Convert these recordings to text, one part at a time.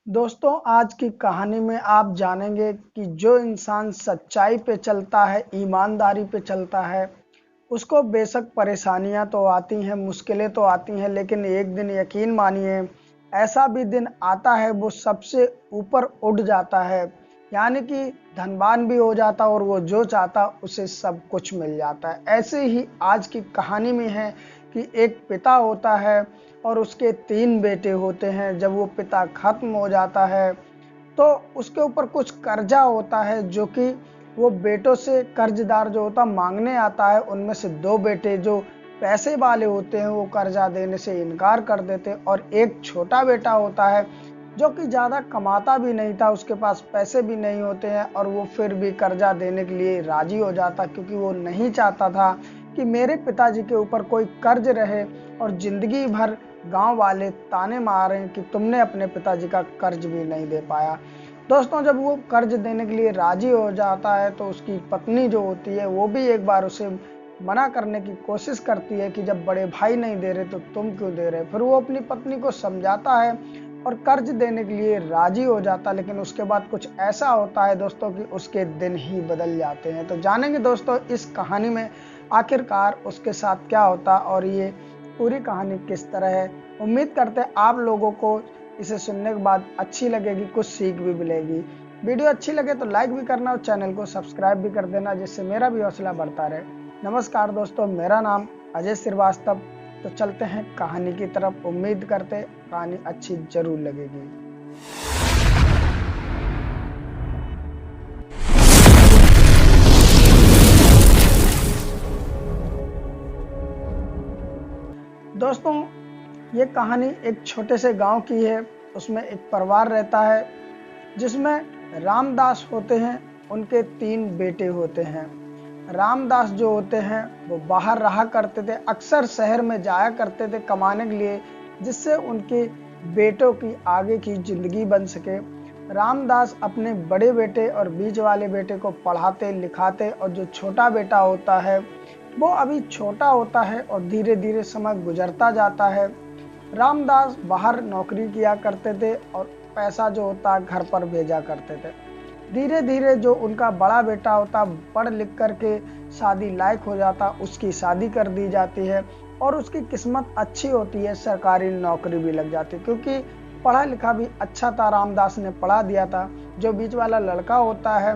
दोस्तों, आज की कहानी में आप जानेंगे कि जो इंसान सच्चाई पे चलता है, ईमानदारी पे चलता है, उसको बेशक परेशानियां तो आती हैं, मुश्किलें तो आती हैं, लेकिन एक दिन यकीन मानिए, ऐसा भी दिन आता है वो सबसे ऊपर उठ जाता है। यानी कि धनवान भी हो जाता और वो जो चाहता उसे सब कुछ मिल जाता है। ऐसे ही आज की कहानी में है कि एक पिता होता है और उसके 3 बेटे होते हैं। जब वो पिता खत्म हो जाता है तो उसके ऊपर कुछ कर्जा होता है, जो कि वो बेटों से कर्जदार जो होता मांगने आता है। उनमें से 2 बेटे जो पैसे वाले होते हैं वो कर्जा देने से इनकार कर देते, और एक छोटा बेटा होता है जो कि ज़्यादा कमाता भी नहीं था, उसके पास पैसे भी नहीं होते हैं, और वो फिर भी कर्जा देने के लिए राजी हो जाता, क्योंकि वो नहीं चाहता था कि मेरे पिताजी के ऊपर कोई कर्ज रहे और जिंदगी भर गांव वाले ताने मारें कि तुमने अपने पिताजी का कर्ज भी नहीं दे पाया। दोस्तों, जब वो कर्ज देने के लिए राजी हो जाता है तो उसकी पत्नी जो होती है वो भी एक बार उसे मना करने की कोशिश करती है कि जब बड़े भाई नहीं दे रहे तो तुम क्यों दे रहे। फिर वो अपनी पत्नी को समझाता है और कर्ज देने के लिए राजी हो जाता, लेकिन उसके बाद कुछ ऐसा होता है दोस्तों कि उसके दिन ही बदल जाते हैं। तो जानेंगे दोस्तों इस कहानी में आखिरकार उसके साथ क्या होता और ये पूरी कहानी किस तरह है। उम्मीद करते हैं आप लोगों को इसे सुनने के बाद अच्छी लगेगी, कुछ सीख भी मिलेगी। वीडियो अच्छी लगे तो लाइक भी करना और चैनल को सब्सक्राइब भी कर देना, जिससे मेरा भी हौसला बढ़ता रहे। नमस्कार दोस्तों, मेरा नाम अजय श्रीवास्तव। तो चलते हैं कहानी की तरफ। उम्मीद करते कहानी अच्छी जरूर लगेगी। दोस्तों, ये कहानी एक छोटे से गांव की है। उसमें एक परिवार रहता है जिसमें रामदास होते हैं, उनके 3 बेटे होते हैं। रामदास जो होते हैं वो बाहर रहा करते थे, अक्सर शहर में जाया करते थे कमाने के लिए, जिससे उनके बेटों की आगे की जिंदगी बन सके। रामदास अपने बड़े बेटे और बीच वाले बेटे को पढ़ाते लिखाते, और जो छोटा बेटा होता है वो अभी छोटा होता है और धीरे धीरे समय गुजरता जाता है। रामदास बाहर नौकरी किया करते थे और पैसा जो होता घर पर भेजा करते थे। धीरे धीरे जो उनका बड़ा बेटा होता पढ़ लिख करके शादी लायक हो जाता, उसकी शादी कर दी जाती है और उसकी किस्मत अच्छी होती है, सरकारी नौकरी भी लग जाती, क्योंकि पढ़ा लिखा भी अच्छा था, रामदास ने पढ़ा दिया था। जो बीच वाला लड़का होता है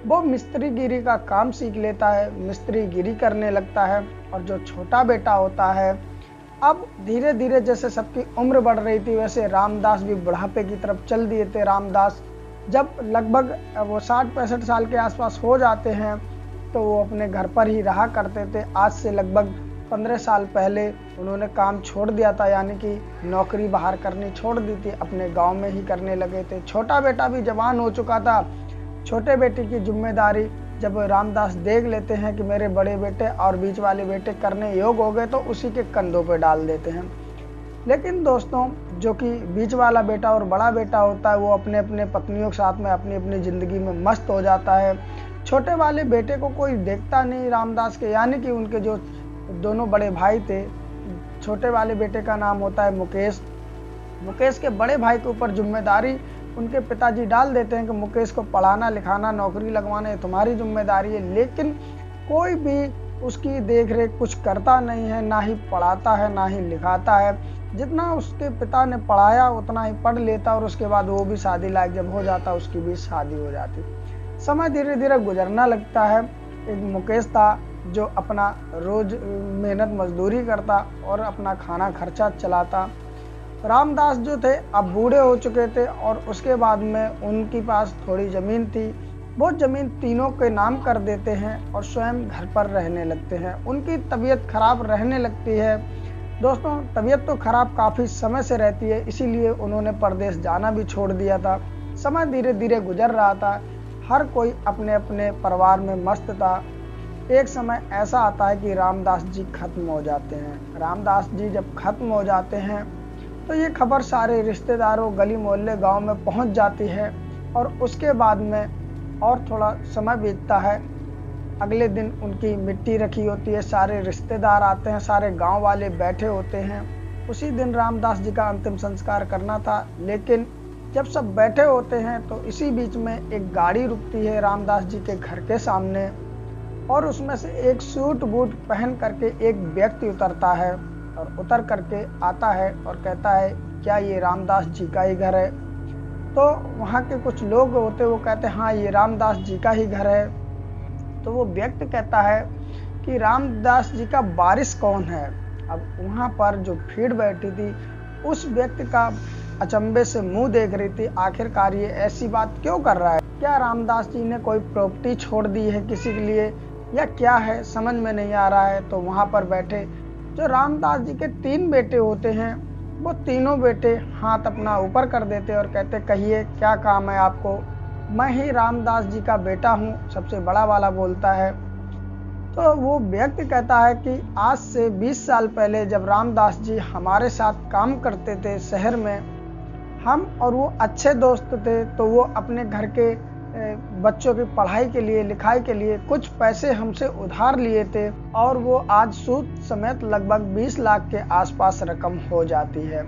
वो मिस्त्रीगिरी का काम सीख लेता है, मिस्त्रीगिरी करने लगता है। और जो छोटा बेटा होता है, अब धीरे धीरे जैसे सबकी उम्र बढ़ रही थी वैसे रामदास भी बुढ़ापे की तरफ चल दिए थे। रामदास जब लगभग वो 60-65 साल के आसपास हो जाते हैं तो वो अपने घर पर ही रहा करते थे। आज से लगभग 15 साल पहले उन्होंने काम छोड़ दिया था, यानी कि नौकरी बाहर करनी छोड़ दी थी, अपने गांव में ही करने लगे थे। छोटा बेटा भी जवान हो चुका था। छोटे बेटे की जिम्मेदारी जब रामदास देख लेते हैं कि मेरे बड़े बेटे और बीच वाले बेटे करने योग्य हो गए तो उसी के कंधों पर डाल देते हैं। लेकिन दोस्तों, जो कि बीच वाला बेटा और बड़ा बेटा होता है वो अपने अपने पत्नियों के साथ में अपनी अपनी ज़िंदगी में मस्त हो जाता है। छोटे वाले बेटे को कोई देखता नहीं रामदास के, यानी कि उनके जो दोनों बड़े भाई थे। छोटे वाले बेटे का नाम होता है मुकेश। मुकेश के बड़े भाई के ऊपर जिम्मेदारी उनके पिताजी डाल देते हैं कि मुकेश को पढ़ाना लिखाना नौकरी लगवाना है तुम्हारी जिम्मेदारी है, लेकिन कोई भी उसकी देख रेख कुछ करता नहीं है, ना ही पढ़ाता है ना ही लिखाता है। जितना उसके पिता ने पढ़ाया उतना ही पढ़ लेता, और उसके बाद वो भी शादी लायक जब हो जाता उसकी भी शादी हो जाती। समय धीरे धीरे गुजरना लगता है। एक मुकेश था जो अपना रोज मेहनत मजदूरी करता और अपना खाना खर्चा चलाता। रामदास जो थे अब बूढ़े हो चुके थे और उसके बाद में उनके पास थोड़ी ज़मीन थी। वो ज़मीन तीनों के नाम कर देते हैं और स्वयं घर पर रहने लगते हैं। उनकी तबीयत खराब रहने लगती है। दोस्तों, तबीयत तो खराब काफ़ी समय से रहती है, इसीलिए उन्होंने परदेश जाना भी छोड़ दिया था। समय धीरे धीरे गुजर रहा था, हर कोई अपने अपने परिवार में मस्त था। एक समय ऐसा आता है कि रामदास जी खत्म हो जाते हैं। रामदास जी जब खत्म हो जाते हैं तो ये खबर सारे रिश्तेदारों, गली मोहल्ले, गांव में पहुंच जाती है। और उसके बाद में और थोड़ा समय बीतता है। अगले दिन उनकी मिट्टी रखी होती है, सारे रिश्तेदार आते हैं, सारे गांव वाले बैठे होते हैं। उसी दिन रामदास जी का अंतिम संस्कार करना था, लेकिन जब सब बैठे होते हैं तो इसी बीच में एक गाड़ी रुकती है रामदास जी के घर के सामने, और उसमें से एक सूट बूट पहन करके एक व्यक्ति उतरता है और उतर करके आता है और कहता है, क्या ये रामदास जी का ही घर है? तो वहाँ के कुछ लोग होते वो कहते हैं, हाँ ये रामदास जी का ही घर है। तो वो व्यक्ति कहता है कि रामदास जी का वारिस कौन है? अब वहाँ पर जो भीड़ बैठी थी उस व्यक्ति का अचंभे से मुंह देख रही थी, आखिरकार ये ऐसी बात क्यों कर रहा है? क्या रामदास जी ने कोई प्रॉपर्टी छोड़ दी है किसी के लिए, या क्या है, समझ में नहीं आ रहा है। तो वहाँ पर बैठे जो रामदास जी के 3 बेटे होते हैं, वो तीनों बेटे हाथ अपना ऊपर कर देते और कहते, कहिए क्या काम है आपको? मैं ही रामदास जी का बेटा हूँ, सबसे बड़ा वाला बोलता है। तो वो व्यक्ति कहता है कि आज से 20 साल पहले जब रामदास जी हमारे साथ काम करते थे शहर में, हम और वो अच्छे दोस्त थे, तो वो अपने घर के बच्चों की पढ़ाई के लिए, लिखाई के लिए कुछ पैसे हमसे उधार लिए थे, और वो आज सूद समेत लगभग 20 लाख के आसपास रकम हो जाती है।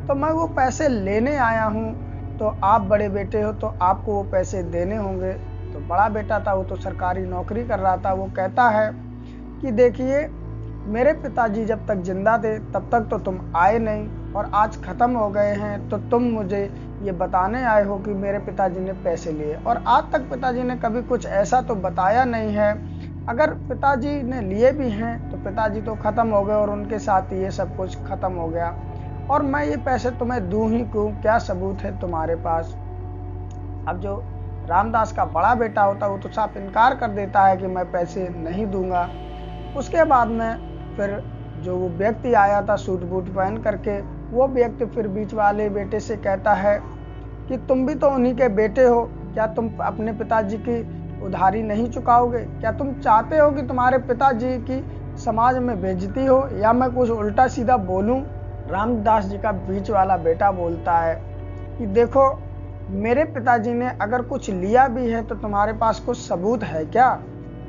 तो मैं वो पैसे लेने आया हूँ, तो आप बड़े बेटे हो तो आपको वो पैसे देने होंगे। तो बड़ा बेटा था, वो तो सरकारी नौकरी कर रहा था, वो कहता है कि देखिए, मेरे पिताजी जब तक जिंदा थे तब तक तो तुम आए नहीं, और आज ख़त्म हो गए हैं तो तुम मुझे ये बताने आए हो कि मेरे पिताजी ने पैसे लिए, और आज तक पिताजी ने कभी कुछ ऐसा तो बताया नहीं है। अगर पिताजी ने लिए भी हैं तो पिताजी तो ख़त्म हो गए और उनके साथ ये सब कुछ ख़त्म हो गया, और मैं ये पैसे तुम्हें दूं ही क्यों? क्या सबूत है तुम्हारे पास? अब जो रामदास का बड़ा बेटा होता है वो तो साफ इनकार कर देता है कि मैं पैसे नहीं दूंगा। उसके बाद में फिर जो वो व्यक्ति आया था सूट बूट पहन करके, वो व्यक्ति फिर बीच वाले बेटे से कहता है कि तुम भी तो उन्हीं के बेटे हो, क्या तुम अपने पिताजी की उधारी नहीं चुकाओगे? क्या तुम चाहते हो कि तुम्हारे पिताजी की समाज में बेइज्जती हो, या मैं कुछ उल्टा सीधा बोलूं? रामदास जी का बीच वाला बेटा बोलता है कि देखो, मेरे पिताजी ने अगर कुछ लिया भी है तो तुम्हारे पास कुछ सबूत है क्या,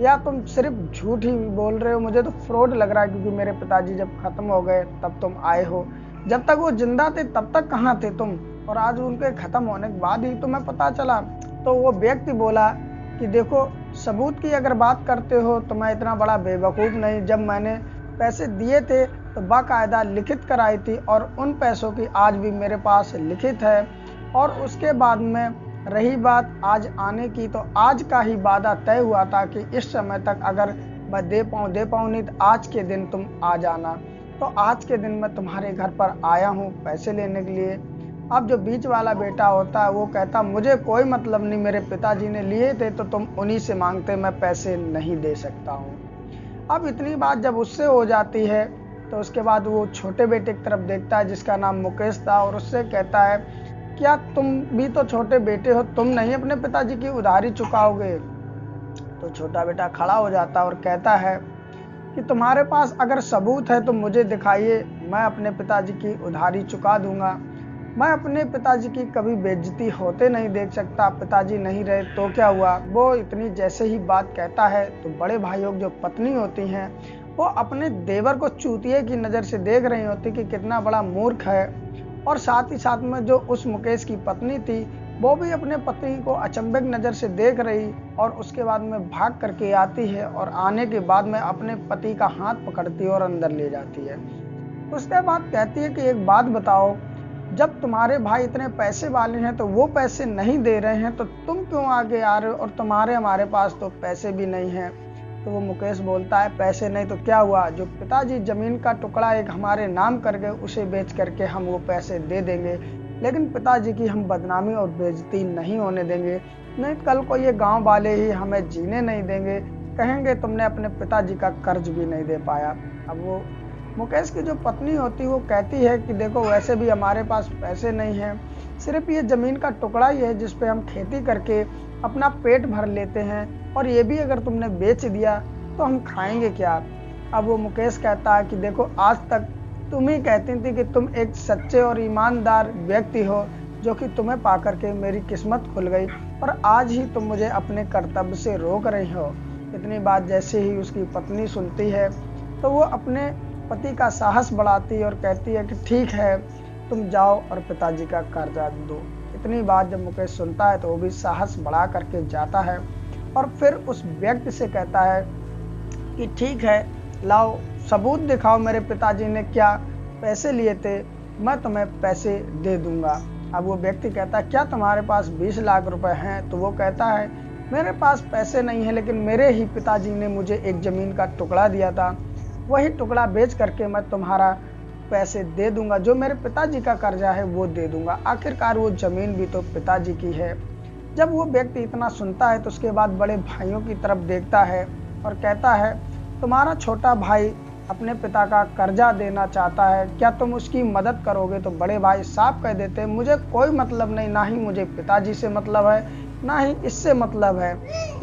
या तुम सिर्फ झूठ ही बोल रहे हो? मुझे तो फ्रॉड लग रहा है, क्योंकि मेरे पिताजी जब खत्म हो गए तब तुम आए हो, जब तक वो जिंदा थे तब तक कहाँ थे तुम, और आज उनके खत्म होने के बाद ही तुम्हें पता चला। तो वो व्यक्ति बोला कि देखो, सबूत की अगर बात करते हो तो मैं इतना बड़ा बेवकूफ़ नहीं। जब मैंने पैसे दिए थे तो बाकायदा लिखित कराई थी, और उन पैसों की आज भी मेरे पास लिखित है। और उसके बाद में रही बात आज आने की, तो आज का ही वादा तय हुआ था कि इस समय तक अगर मैं दे पाऊँ नहीं तो आज के दिन तुम आ जाना। तो आज के दिन मैं तुम्हारे घर पर आया हूँ पैसे लेने के लिए। अब जो बीच वाला बेटा होता है वो कहता, मुझे कोई मतलब नहीं, मेरे पिताजी ने लिए थे तो तुम उन्हीं से मांगते, मैं पैसे नहीं दे सकता हूँ। अब इतनी बात जब उससे हो जाती है तो उसके बाद वो छोटे बेटे की तरफ देखता है जिसका नाम मुकेश था, और उससे कहता है, क्या तुम भी तो छोटे बेटे हो, तुम नहीं अपने पिताजी की उधारी चुकाओगे? तो छोटा बेटा खड़ा हो जाता है और कहता है कि तुम्हारे पास अगर सबूत है तो मुझे दिखाइए, मैं अपने पिताजी की उधारी चुका दूंगा। मैं अपने पिताजी की कभी बेइज्जती होते नहीं देख सकता, पिताजी नहीं रहे तो क्या हुआ? वो इतनी जैसे ही बात कहता है तो बड़े भाइयों की जो पत्नी होती हैं वो अपने देवर को चूतिए की नज़र से देख रही होती कि कितना बड़ा मूर्ख है, और साथ ही साथ में जो उस मुकेश की पत्नी थी वो भी अपने पति को अचंभे की नज़र से देख रही, और उसके बाद में भाग करके आती है, और आने के बाद में अपने पति का हाथ पकड़ती है और अंदर ले जाती है। उसके बाद कहती है कि एक बात बताओ, जब तुम्हारे भाई इतने पैसे वाले हैं तो वो पैसे नहीं दे रहे हैं, तो तुम क्यों आगे आ रहे हो, और हमारे पास तो पैसे भी नहीं हैं। तो वो मुकेश बोलता है, पैसे नहीं तो क्या हुआ, जो पिताजी जमीन का टुकड़ा एक हमारे नाम कर गए उसे बेच करके हम वो पैसे दे देंगे, लेकिन पिताजी की हम बदनामी और बेइज्जती नहीं होने देंगे, नहीं कल को ये गांव वाले ही हमें जीने नहीं देंगे, कहेंगे तुमने अपने पिताजी का कर्ज भी नहीं दे पाया। अब वो मुकेश की जो पत्नी होती वो कहती है कि देखो, वैसे भी हमारे पास पैसे नहीं हैं, सिर्फ ये ज़मीन का टुकड़ा ही है जिस पे हम खेती करके अपना पेट भर लेते हैं, और ये भी अगर तुमने बेच दिया तो हम खाएंगे क्या? अब वो मुकेश कहता है कि देखो, आज तक तुम ही कहती थी कि तुम एक सच्चे और ईमानदार व्यक्ति हो, जो कि तुम्हें पा करके मेरी किस्मत खुल गई, और आज ही तुम मुझे अपने कर्तव्य से रोक रही हो। इतनी बात जैसे ही उसकी पत्नी सुनती है तो वो अपने पति का साहस बढ़ाती है और कहती है कि ठीक है, तुम जाओ और पिताजी का कर्जा दो। इतनी बात जब मुकेश सुनता है तो वो भी साहस बढ़ा करके जाता है और फिर उस व्यक्ति से कहता है कि ठीक है, लाओ सबूत दिखाओ मेरे पिताजी ने क्या पैसे लिए थे, मैं तुम्हें पैसे दे दूंगा। अब वो व्यक्ति कहता है क्या तुम्हारे पास 20 लाख रुपए हैं? तो वो कहता है मेरे पास पैसे नहीं है, लेकिन मेरे ही पिताजी ने मुझे एक जमीन का टुकड़ा दिया था, वही टुकड़ा बेच करके मैं तुम्हारा पैसे दे दूंगा, जो मेरे पिताजी का कर्जा है वो दे दूंगा। आखिरकार वो जमीन भी तो पिताजी की है। जब वो व्यक्ति इतना सुनता है तो उसके बाद बड़े भाइयों की तरफ देखता है और कहता है तुम्हारा छोटा भाई अपने पिता का कर्जा देना चाहता है, क्या तुम उसकी मदद करोगे? तो बड़े भाई साफ कह देते हैं मुझे कोई मतलब नहीं, ना ही मुझे पिताजी से मतलब है, ना ही इससे मतलब है।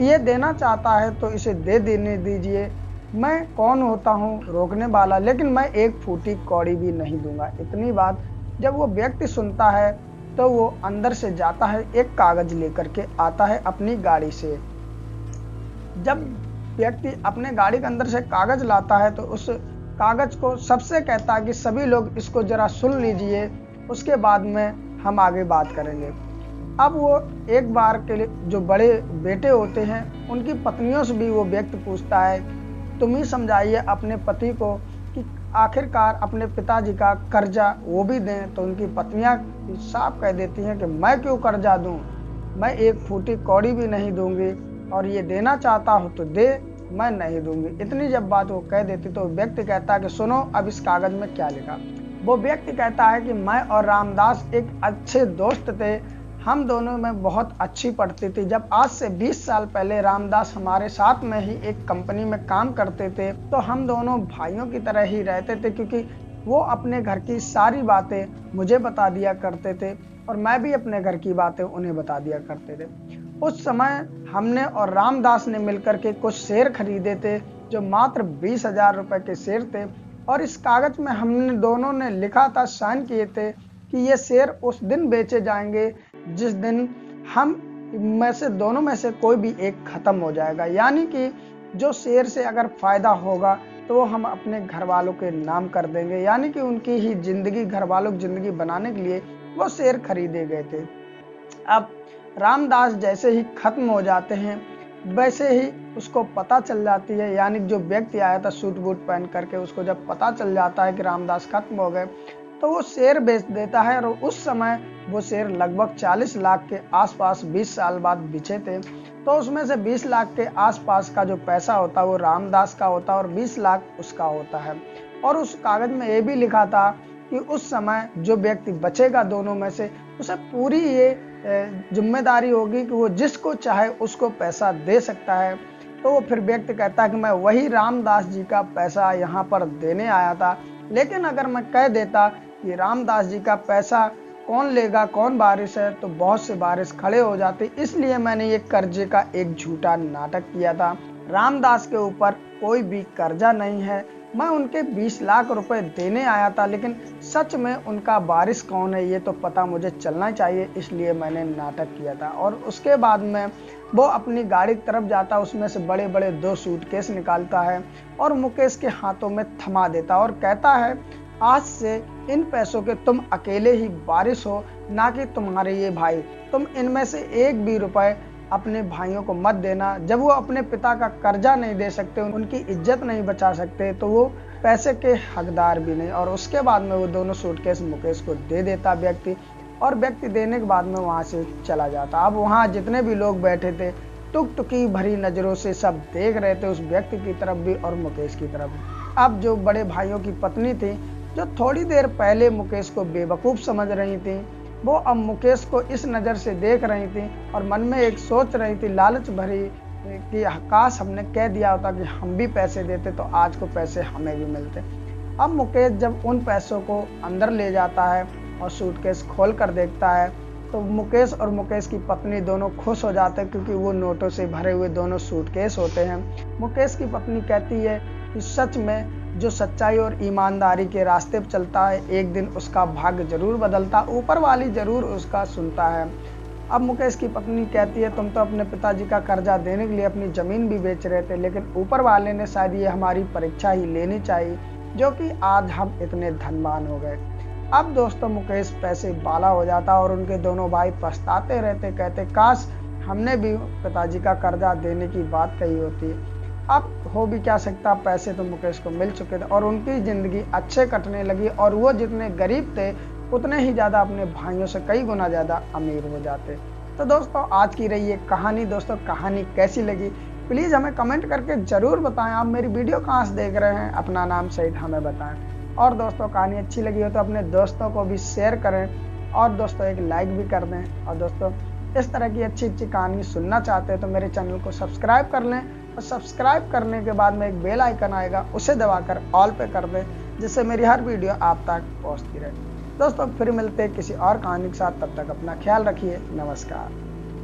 ये देना चाहता है तो इसे दे देने दीजिए, मैं कौन होता हूँ रोकने वाला, लेकिन मैं एक फूटी कौड़ी भी नहीं दूंगा। इतनी बात जब वो व्यक्ति सुनता है तो वो अंदर से जाता है, एक कागज लेकर के आता है अपनी गाड़ी से। जब व्यक्ति अपने गाड़ी के अंदर से कागज लाता है तो उस कागज को सबसे कहता है कि सभी लोग इसको जरा सुन लीजिए, उसके बाद में हम आगे बात करेंगे। अब वो एक बार के लिए जो बड़े बेटे होते हैं उनकी पत्नियों से भी वो व्यक्ति पूछता है तुम ही समझाइए अपने पति को कि आखिरकार अपने पिताजी का कर्जा वो भी दें। तो उनकी पत्नियां साफ कह देती हैं कि मैं क्यों कर्जा दूं, मैं एक फूटी कौड़ी भी नहीं दूंगी, और ये देना चाहता हो तो दे, मैं नहीं दूंगी। इतनी जब बात वो कह देती तो व्यक्ति कहता है कि सुनो अब इस कागज में क्या लिखा। वो व्यक्ति कहता है कि मैं और रामदास एक अच्छे दोस्त थे, हम दोनों में बहुत अच्छी पड़ती थी। जब आज से 20 साल पहले रामदास हमारे साथ में ही एक कंपनी में काम करते थे तो हम दोनों भाइयों की तरह ही रहते थे, क्योंकि वो अपने घर की सारी बातें मुझे बता दिया करते थे और मैं भी अपने घर की बातें उन्हें बता दिया करते थे। उस समय हमने और रामदास ने मिलकर के कुछ शेयर खरीदे थे जो मात्र 20,000 रुपए के शेयर थे, और इस कागज में हमने दोनों ने लिखा था, साइन किए थे कि ये शेयर उस दिन बेचे जाएंगे जिस दिन हम में से दोनों में से कोई भी एक खत्म हो जाएगा, यानी कि जो शेयर से अगर फायदा होगा तो वो हम अपने घर वालों के नाम कर देंगे, यानी कि उनकी ही जिंदगी, घर वालों की जिंदगी बनाने के लिए वो शेयर खरीदे गए थे। अब रामदास जैसे ही खत्म हो जाते हैं वैसे ही उसको पता चल जाती है, यानी जो व्यक्ति आया था सूट बूट पहन करके, उसको जब पता चल जाता है कि रामदास खत्म हो गए तो वो शेयर बेच देता है। और उस समय वो शेयर लगभग 40 लाख के आसपास 20 साल बाद बिछे थे, तो उसमें से 20 लाख के आसपास का जो पैसा होता है वो रामदास का होता है और 20 लाख उसका होता है। और उस कागज में ये भी लिखा था कि उस समय जो व्यक्ति बचेगा दोनों में से, उसे पूरी ये जिम्मेदारी होगी कि वो जिसको चाहे उसको पैसा दे सकता है। तो वो फिर व्यक्ति कहता है कि मैं वही रामदास जी का पैसा यहाँ पर देने आया था, लेकिन अगर मैं कह देता कि रामदास जी का पैसा कौन लेगा, कौन वारिस है, तो बहुत से वारिस खड़े हो जाते, इसलिए मैंने ये कर्जे का एक झूठा नाटक किया था। रामदास के ऊपर कोई भी कर्जा नहीं है, मैं उनके 20 लाख रुपए देने आया था, लेकिन सच में उनका वारिस कौन है ये तो पता मुझे चलना चाहिए, इसलिए मैंने नाटक किया था। और उसके बाद में वो अपनी गाड़ी की तरफ जाता, उसमें से बड़े बड़े 2 सूटकेस निकालता है और मुकेश के हाथों में थमा देता और कहता है आज से इन पैसों के तुम अकेले ही वारिस हो, ना कि तुम्हारे ये भाई। तुम इनमें से एक भी रुपए अपने भाइयों को मत देना। जब वो अपने पिता का कर्जा नहीं दे सकते, उनकी इज्जत नहीं बचा सकते, तो वो पैसे के हकदार भी नहीं। और उसके बाद में वो दोनों सूटकेस मुकेश को दे देता व्यक्ति, और व्यक्ति देने के बाद में वहां से चला जाता। अब वहां जितने भी लोग बैठे थे टुकटुकी भरी नजरों से सब देख रहे थे, उस व्यक्ति की तरफ भी और मुकेश की तरफ भी। अब जो बड़े भाइयों की पत्नी थी, जो थोड़ी देर पहले मुकेश को बेवकूफ समझ रही थी, वो अब मुकेश को इस नज़र से देख रही थी और मन में एक सोच रही थी लालच भरी कि काश हमने कह दिया होता कि हम भी पैसे देते तो आज को पैसे हमें भी मिलते। अब मुकेश जब उन पैसों को अंदर ले जाता है और सूटकेस खोल कर देखता है तो मुकेश और मुकेश की पत्नी दोनों खुश हो जाते हैं, क्योंकि वो नोटों से भरे हुए दोनों सूटकेस होते हैं। मुकेश की पत्नी कहती है कि सच में जो सच्चाई और ईमानदारी के रास्ते पर चलता है एक दिन उसका भाग्य जरूर बदलता, ऊपर वाली जरूर उसका सुनता है। अब मुकेश की पत्नी कहती है तुम तो अपने पिताजी का कर्जा देने के लिए अपनी जमीन भी बेच रहे थे, लेकिन ऊपर वाले ने शायद ये हमारी परीक्षा ही लेनी चाहिए, जो कि आज हम इतने धनवान हो गए। अब दोस्तों मुकेश पैसे वाला हो जाता और उनके दोनों भाई पछताते रहते, कहते काश हमने भी पिताजी का कर्जा देने की बात कही होती। अब हो भी क्या सकता, पैसे तो मुकेश को मिल चुके थे और उनकी जिंदगी अच्छे कटने लगी और वो जितने गरीब थे उतने ही ज़्यादा अपने भाइयों से कई गुना ज़्यादा अमीर हो जाते। तो दोस्तों आज की रही ये कहानी। दोस्तों कहानी कैसी लगी प्लीज़ हमें कमेंट करके ज़रूर बताएं। आप मेरी वीडियो कहाँ से देख रहे हैं, अपना नाम सहित हमें बताएं। और दोस्तों कहानी अच्छी लगी हो तो अपने दोस्तों को भी शेयर करें और दोस्तों एक लाइक भी कर दें। और दोस्तों इस तरह की अच्छी अच्छी कहानी सुनना चाहते हैं तो मेरे चैनल को सब्सक्राइब कर लें और सब्सक्राइब करने के बाद में एक बेल आइकन आएगा, उसे दबाकर ऑल पे कर दें, जिससे मेरी हर वीडियो आप तक पहुंचती रहे। दोस्तों फिर मिलते हैं किसी और कहानी के साथ, तब तक अपना ख्याल रखिए। नमस्कार।